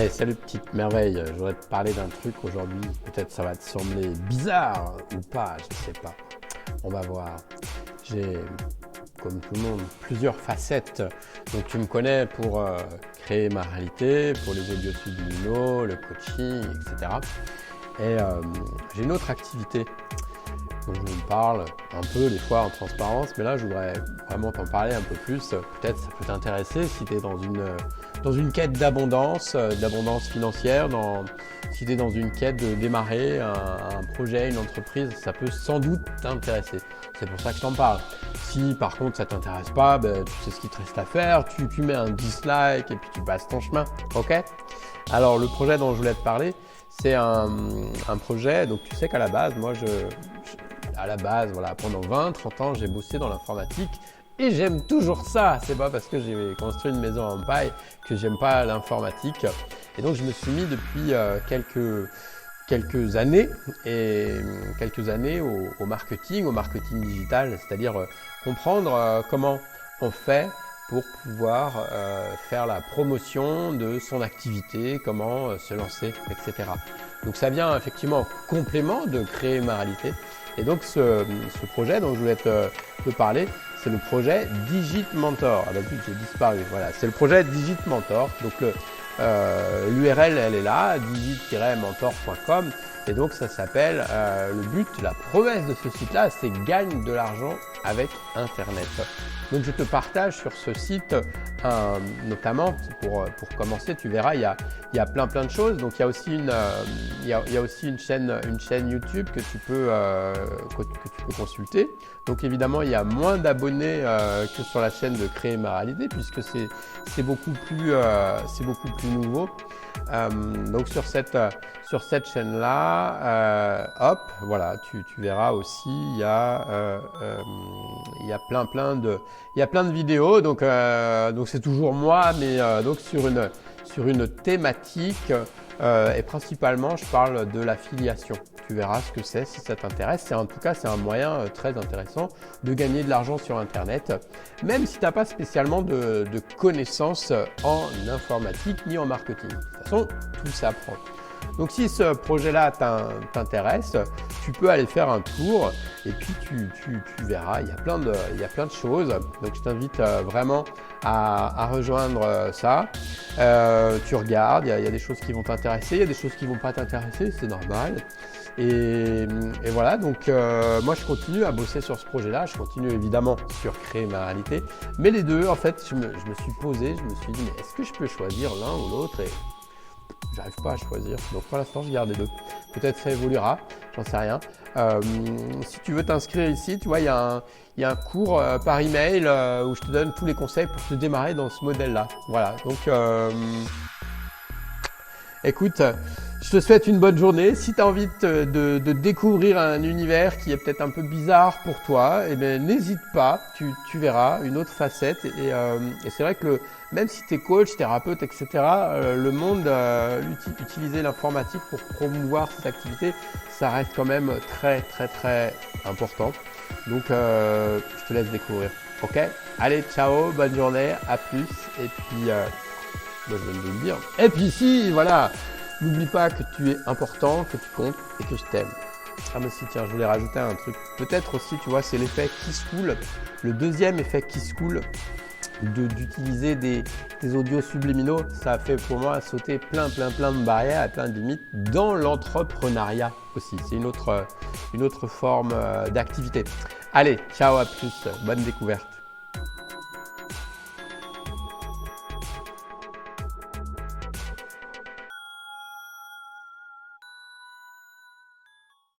Salut petite merveille, je voudrais te parler d'un truc aujourd'hui, peut-être ça va te sembler bizarre ou pas, je sais pas. On va voir. J'ai, comme tout le monde, plusieurs facettes. Donc tu me connais pour créer ma réalité, pour les audios subliminaux, le coaching, etc. J'ai une autre activité dont je vous parle un peu des fois en transparence, mais là je voudrais vraiment t'en parler un peu plus. Peut-être ça peut t'intéresser si tu es dans une quête d'abondance financière, si tu es dans une quête de démarrer un projet, une entreprise, ça peut sans doute t'intéresser. C'est pour ça que je t'en parle. Si par contre ça ne t'intéresse pas, tu sais ce qu'il te reste à faire, tu mets un dislike et puis tu passes ton chemin, ok? Alors le projet dont je voulais te parler, c'est un projet, donc tu sais qu'à la base, voilà, pendant 20-30 ans, j'ai bossé dans l'informatique et j'aime toujours ça. C'est pas parce que j'ai construit une maison en paille que j'aime pas l'informatique. Et donc, je me suis mis depuis quelques années au marketing digital, c'est-à-dire comprendre comment on fait pour pouvoir faire la promotion de son activité, comment se lancer, etc. Donc ça vient effectivement en complément de créer ma réalité. Et donc ce projet dont je voulais te parler, c'est le projet Digit Mentor. Ah bah zut, j'ai disparu. Voilà, c'est le projet Digit Mentor. Donc l'URL elle est là, digit-mentor.com. Et donc ça s'appelle, le but, la promesse de ce site-là, c'est gagne de l'argent avec Internet. Donc je te partage sur ce site, notamment pour commencer, tu verras, il y a plein de choses. Donc il y a aussi une chaîne YouTube que tu peux consulter. Donc évidemment, il y a moins d'abonnés que sur la chaîne de Créer ma réalité puisque c'est beaucoup plus nouveau. Donc sur cette chaîne-là, hop, voilà, tu verras aussi, il y a plein de vidéos. Donc c'est toujours moi, mais donc sur une thématique. Et principalement, je parle de l'affiliation. Tu verras ce que c'est si ça t'intéresse. En tout cas, c'est un moyen très intéressant de gagner de l'argent sur Internet, même si tu n'as pas spécialement de connaissances en informatique ni en marketing. De toute façon, tout s'apprend. Donc si ce projet-là t'intéresse, tu peux aller faire un tour et puis tu verras, il y a plein de choses. Donc je t'invite vraiment à rejoindre ça. Tu regardes, il y a des choses qui vont t'intéresser, il y a des choses qui ne vont pas t'intéresser, c'est normal. Et voilà, donc moi je continue à bosser sur ce projet-là, je continue évidemment sur Créer ma réalité. Mais les deux, en fait, je me suis posé, je me suis dit, mais est-ce que je peux choisir l'un ou l'autre? Et j'arrive pas à choisir, donc pour l'instant je garde les deux. Peut-être ça évoluera, j'en sais rien. Si tu veux t'inscrire ici, tu vois, il y a un cours par email où je te donne tous les conseils pour te démarrer dans ce modèle-là. Voilà, donc écoute, je te souhaite une bonne journée. Si tu as envie de découvrir un univers qui est peut-être un peu bizarre pour toi, eh bien, n'hésite pas, tu verras une autre facette. Et c'est vrai que même si tu es coach, thérapeute, etc., le monde, utiliser l'informatique pour promouvoir cette activité, ça reste quand même très important. Donc, je te laisse découvrir. Ok? Allez, ciao, bonne journée, à plus. Et puis, je viens de le dire. Et puis ici, voilà. N'oublie pas que tu es important, que tu comptes et que je t'aime. Ah mais si, tiens, je voulais rajouter un truc. Peut-être aussi, tu vois, c'est l'effet Kiss Cool. Le deuxième effet Kiss Cool d'utiliser des audios subliminaux, ça a fait pour moi sauter plein de barrières et plein de limites dans l'entrepreneuriat aussi. C'est une autre forme d'activité. Allez, ciao, à plus, bonne découverte.